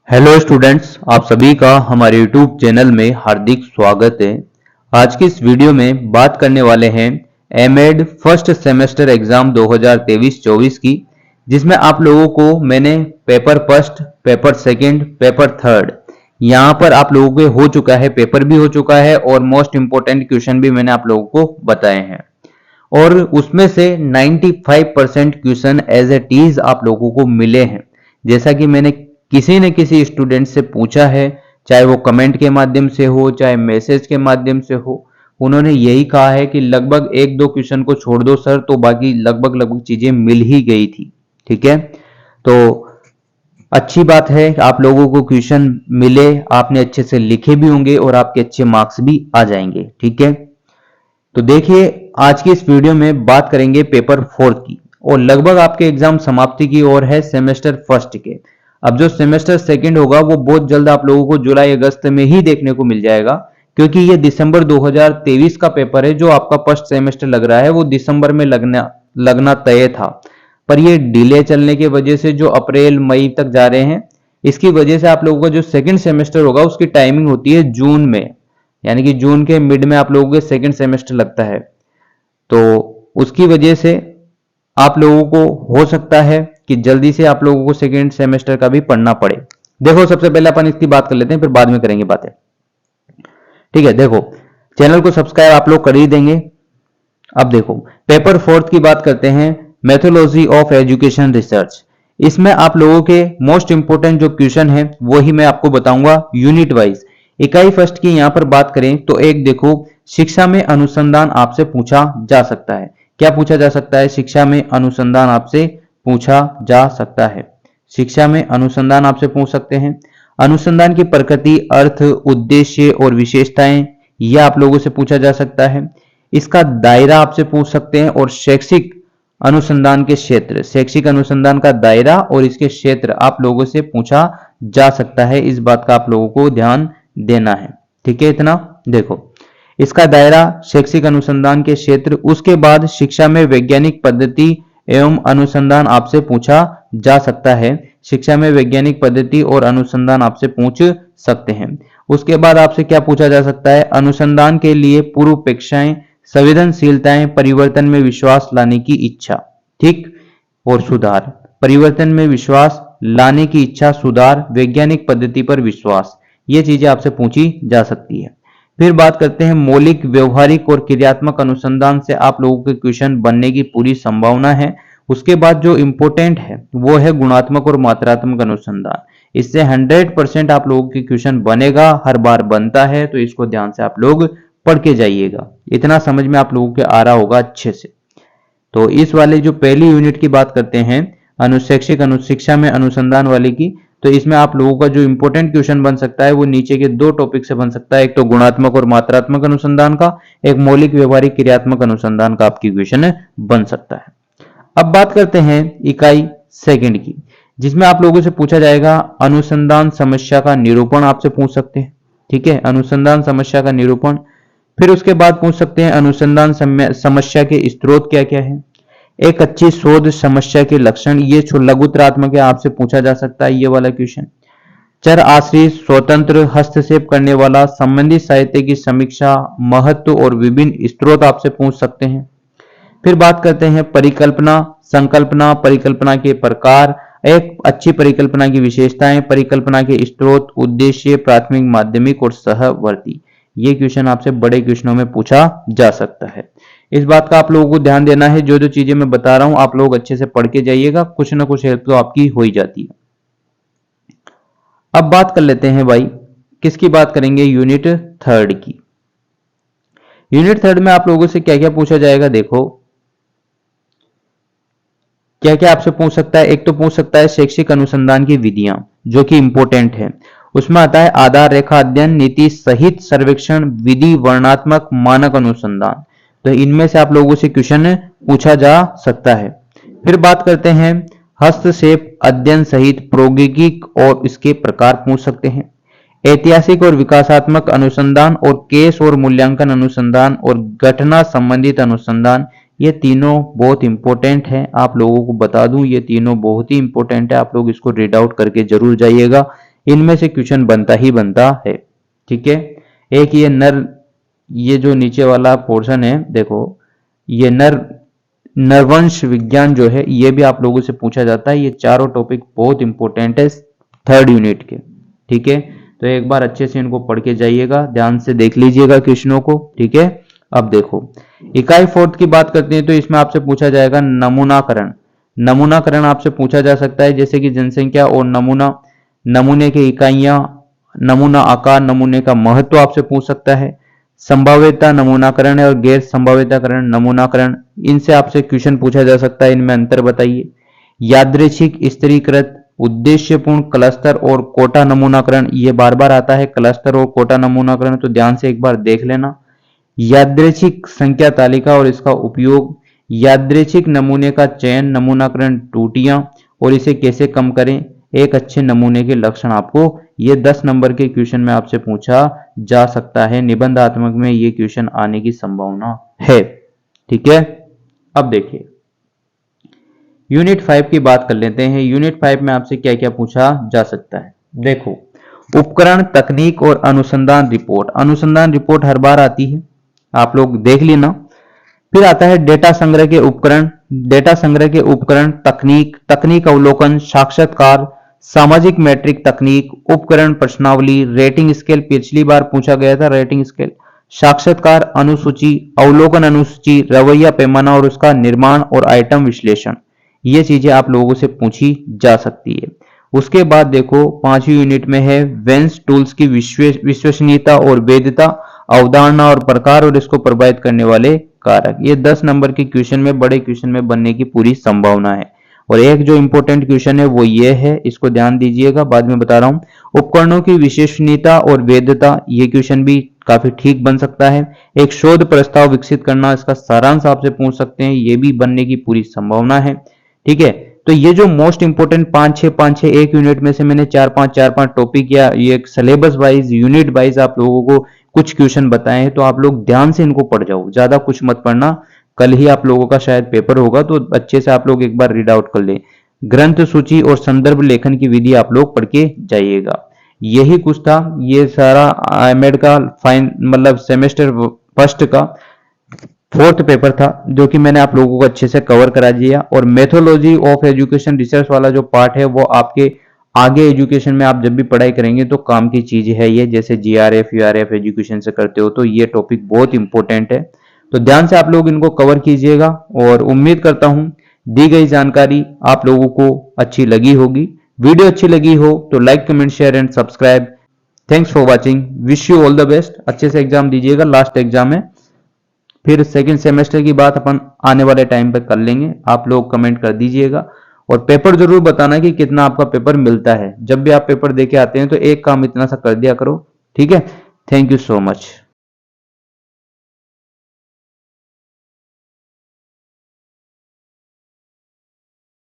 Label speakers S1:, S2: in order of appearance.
S1: Hello students, आप सभी का हमारे यूट्यूब चैनल में हार्दिक स्वागत है। आज की इस वीडियो में बात करने वाले हैं एमएड फर्स्ट सेमेस्टर एग्जाम 2023-24 की, जिसमें आप लोगों को मैंने paper first, paper second, paper third, यहाँ पर आप लोगों के हो चुका है, पेपर भी हो चुका है और मोस्ट इंपोर्टेंट क्वेश्चन भी मैंने आप लोगों को बताए हैं। और उसमें से 95% क्वेश्चन एज इट इज आप लोगों को मिले हैं। जैसा कि मैंने किसी न किसी स्टूडेंट से पूछा है, चाहे वो कमेंट के माध्यम से हो, चाहे मैसेज के माध्यम से हो, उन्होंने यही कहा है कि लगभग एक दो क्वेश्चन को छोड़ दो सर, तो बाकी लगभग चीजें मिल ही गई थी। ठीक है, तो अच्छी बात है कि आप लोगों को क्वेश्चन मिले, आपने अच्छे से लिखे भी होंगे और आपके अच्छे मार्क्स भी आ जाएंगे। ठीक है, तो देखिए आज की इस वीडियो में बात करेंगे पेपर फोर्थ की, और लगभग आपके एग्जाम समाप्ति की ओर है सेमेस्टर फर्स्ट के। अब जो सेमेस्टर सेकंड होगा वो बहुत जल्द आप लोगों को जुलाई अगस्त में ही देखने को मिल जाएगा, क्योंकि ये दिसंबर 2023 का पेपर है। जो आपका फर्स्ट सेमेस्टर लग रहा है वो दिसंबर में लगना तय था, पर ये डिले चलने की वजह से जो अप्रैल मई तक जा रहे हैं, इसकी वजह से आप लोगों का जो सेकंड सेमेस्टर होगा उसकी टाइमिंग होती है जून में, यानी कि जून के मिड में आप लोगों के सेकंड सेमेस्टर लगता है। तो उसकी वजह से आप लोगों को हो सकता है कि जल्दी से आप लोगों को सेकंड सेमेस्टर का भी पढ़ना पड़े। देखो, सबसे पहले अपन इसकी बात कर लेते हैं, फिर बाद में करेंगे बातें। ठीक है, देखो चैनल को सब्सक्राइब आप लोग कर ही देंगे। अब देखो पेपर फोर्थ की बात करते हैं, मेथोडोलॉजी ऑफ एजुकेशन रिसर्च। इसमें आप लोगों के मोस्ट इंपोर्टेंट जो क्वेश्चन है वो ही मैं आपको बताऊंगा यूनिट वाइज। इकाई फर्स्ट की यहां पर बात करें तो एक देखो, शिक्षा में अनुसंधान आपसे पूछा जा सकता है। क्या पूछा जा सकता है? शिक्षा में अनुसंधान आपसे पूछा जा सकता है। शिक्षा में अनुसंधान आपसे पूछ सकते हैं। अनुसंधान की प्रकृति, अर्थ, उद्देश्य और विशेषताएं, यह आप लोगों से पूछा जा सकता है। इसका दायरा आपसे पूछ सकते हैं, और शैक्षिक अनुसंधान के क्षेत्र, शैक्षिक अनुसंधान का दायरा और इसके क्षेत्र आप लोगों से पूछा जा सकता है। इस बात का आप लोगों को ध्यान देना है। ठीक है, इतना देखो, इसका दायरा, शैक्षिक अनुसंधान के क्षेत्र। उसके बाद शिक्षा में वैज्ञानिक पद्धति एवं अनुसंधान आपसे पूछा जा सकता है। शिक्षा में वैज्ञानिक पद्धति और अनुसंधान आपसे पूछ सकते हैं। उसके बाद आपसे क्या पूछा जा सकता है? अनुसंधान के लिए पूर्वापेक्षाएं, संवेदनशीलताएं, परिवर्तन में विश्वास लाने की इच्छा। ठीक, और सुधार, परिवर्तन में विश्वास लाने की इच्छा, सुधार, वैज्ञानिक पद्धति पर विश्वास, ये चीजें आपसे पूछी जा सकती है। फिर बात करते हैं मौलिक, व्यवहारिक और क्रियात्मक अनुसंधान से आप लोगों के क्वेश्चन बनने की पूरी संभावना है। उसके बाद जो इंपॉर्टेंट है वो है गुणात्मक और मात्रात्मक अनुसंधान। इससे 100% आप लोगों के क्वेश्चन बनेगा, हर बार बनता है, तो इसको ध्यान से आप लोग पढ़ के जाइएगा। इतना समझ में आप लोगों के आ रहा होगा अच्छे से। तो इस वाले जो पहली यूनिट की बात करते हैं, अनुशैक्षिक अनुशिक्षा में अनुसंधान वाले की, तो इसमें आप लोगों का जो इंपॉर्टेंट क्वेश्चन बन सकता है वो नीचे के दो टॉपिक से बन सकता है। एक तो गुणात्मक और मात्रात्मक अनुसंधान का, एक मौलिक, व्यवहारिक, क्रियात्मक अनुसंधान का आपकी क्वेश्चन बन सकता है। अब बात करते हैं इकाई सेकंड की, जिसमें आप लोगों से पूछा जाएगा अनुसंधान समस्या का निरूपण आपसे पूछ सकते हैं। ठीक है, अनुसंधान समस्या का निरूपण। फिर उसके बाद पूछ सकते हैं अनुसंधान समस्या के स्रोत क्या क्या है। एक अच्छी शोध समस्या के लक्षण, ये लघुतरात्मक है, आपसे पूछा जा सकता है ये वाला क्वेश्चन। चर आश्रित स्वतंत्र हस्तक्षेप करने वाला संबंधित साहित्य की समीक्षा, महत्व और विभिन्न स्रोत आपसे पूछ सकते हैं। फिर बात करते हैं परिकल्पना, संकल्पना, परिकल्पना के प्रकार, एक अच्छी परिकल्पना की विशेषताएं, परिकल्पना के स्रोत, उद्देश्य, प्राथमिक, माध्यमिक और सहवर्ती। ये क्वेश्चन आपसे बड़े क्वेश्चनों में पूछा जा सकता है। इस बात का आप लोगों को ध्यान देना है, जो जो चीजें मैं बता रहा हूं आप लोग अच्छे से पढ़ के जाइएगा, कुछ ना कुछ हेल्प तो आपकी हो ही जाती है। अब बात कर लेते हैं भाई, किसकी बात करेंगे? यूनिट थर्ड की। यूनिट थर्ड में आप लोगों से क्या क्या पूछा जाएगा, देखो क्या क्या आपसे पूछ सकता है। एक तो पूछ सकता है शैक्षिक अनुसंधान की विधियां, जो कि इंपॉर्टेंट है। उसमें आता है आधार रेखा अध्ययन, नीति सहित सर्वेक्षण, विधि, वर्णनात्मक, मानक अनुसंधान। तो इनमें से आप लोगों से क्वेश्चन पूछा जा सकता है। फिर बात करते हैं हस्तक्षेप अध्ययन सहित प्रौद्योगिक और इसके प्रकार पूछ सकते हैं। ऐतिहासिक और विकासात्मक अनुसंधान और केस और मूल्यांकन अनुसंधान और घटना संबंधित अनुसंधान, ये तीनों बहुत इंपॉर्टेंट है। आप लोगों को बता दूं ये तीनों बहुत ही इंपॉर्टेंट है, आप लोग इसको रीड आउट करके जरूर जाइएगा। इनमें से क्वेश्चन बनता ही बनता है। ठीक है, एक ये जो नीचे वाला पोर्शन है देखो, ये नरवंश विज्ञान जो है ये भी आप लोगों से पूछा जाता है। ये चारों टॉपिक बहुत इंपॉर्टेंट है 3rd यूनिट के। ठीक है, तो एक बार अच्छे से इनको पढ़ के जाइएगा, ध्यान से देख लीजिएगा क्वेश्चनों को। ठीक है, अब देखो इकाई 4th की बात करते हैं तो इसमें आपसे पूछा जाएगा नमूनाकरण। नमूनाकरण आपसे पूछा जा सकता है, जैसे कि जनसंख्या और नमूने की इकाइयां, नमूना आकार, नमूने का महत्व आपसे पूछ सकता है। संभाव्यता नमूनाकरण और गैर संभाव्यताकरण नमूनाकरण, इनसे आपसे क्वेश्चन पूछा जा सकता है, इनमें अंतर बताइए। यादृच्छिक स्थिरीकृत उद्देश्यपूर्ण क्लस्टर और कोटा नमूनाकरण, ये बार बार आता है क्लस्टर और कोटा नमूनाकरण, तो ध्यान से एक बार देख लेना। यादृच्छिक संख्या तालिका और इसका उपयोग, यादृच्छिक नमूने का चयन, नमूनाकरण त्रुटियां और इसे कैसे कम करें, एक अच्छे नमूने के लक्षण, आपको ये 10 नंबर के क्वेश्चन में आपसे पूछा जा सकता है। निबंधात्मक में ये क्वेश्चन आने की संभावना है। ठीक है, अब देखिए यूनिट 5 की बात कर लेते हैं। यूनिट 5 में आपसे क्या क्या पूछा जा सकता है। देखो उपकरण, तकनीक और अनुसंधान रिपोर्ट। अनुसंधान रिपोर्ट हर बार आती है, आप लोग देख लेना। फिर आता है डेटा संग्रह के उपकरण, डेटा संग्रह के उपकरण, तकनीक अवलोकन, साक्षात्कार, सामाजिक मैट्रिक तकनीक, उपकरण प्रश्नावली, रेटिंग स्केल, पिछली बार पूछा गया था रेटिंग स्केल, साक्षात्कार, अनुसूची, अवलोकन अनुसूची, रवैया पैमाना और उसका निर्माण और आइटम विश्लेषण, ये चीजें आप लोगों से पूछी जा सकती है। उसके बाद देखो 5वीं यूनिट में है वेंस टूल्स की विश्वसनीयता और वैधता, अवधारणा और प्रकार और इसको प्रभावित करने वाले कारक। ये 10 नंबर के क्वेश्चन में, बड़े क्वेश्चन में बनने की पूरी संभावना है। और एक जो इंपॉर्टेंट क्वेश्चन है वो ये है, इसको ध्यान दीजिएगा, बाद में बता रहा हूं। उपकरणों की विश्वसनीयता और वैधता, ये क्वेश्चन भी काफी ठीक बन सकता है। एक शोध प्रस्ताव विकसित करना, इसका सारांश आपसे पूछ सकते हैं, ये भी बनने की पूरी संभावना है। ठीक है, तो ये जो मोस्ट इंपोर्टेंट 5-6 एक यूनिट में से मैंने 4-5 टॉपिक या ये सिलेबस वाइज, यूनिट वाइज आप लोगों को कुछ क्वेश्चन बताए हैं, तो आप लोग ध्यान से इनको पढ़ जाओ, ज्यादा कुछ मत पढ़ना। कल ही आप लोगों का शायद पेपर होगा, तो अच्छे से आप लोग एक बार रीड आउट कर ले। ग्रंथ सूची और संदर्भ लेखन की विधि आप लोग पढ़ के जाइएगा। यही कुछ था, ये सारा एमएड का मतलब सेमेस्टर फर्स्ट का 4th पेपर था, जो कि मैंने आप लोगों को अच्छे से कवर करा दिया। और मेथोलॉजी ऑफ एजुकेशन रिसर्च वाला जो पार्ट है वो आपके आगे एजुकेशन में आप जब भी पढ़ाई करेंगे तो काम की चीज है ये, जैसे जीआरएफ यूआरएफ एजुकेशन से करते हो तो ये टॉपिक बहुत इंपॉर्टेंट है। तो ध्यान से आप लोग इनको कवर कीजिएगा और उम्मीद करता हूं दी गई जानकारी आप लोगों को अच्छी लगी होगी। वीडियो अच्छी लगी हो तो like, comment, share and subscribe. Thanks for watching, wish you all the best. अच्छे से एग्जाम दीजिएगा, लास्ट एग्जाम है। फिर सेकंड सेमेस्टर की बात अपन आने वाले टाइम पे कर लेंगे, आप लोग कमेंट कर दीजिएगा। और पेपर जरूर बताना कि कितना आपका पेपर मिलता है। जब भी आप पेपर देके आते हैं तो एक काम इतना सा कर दिया करो। ठीक है, थैंक यू सो मच।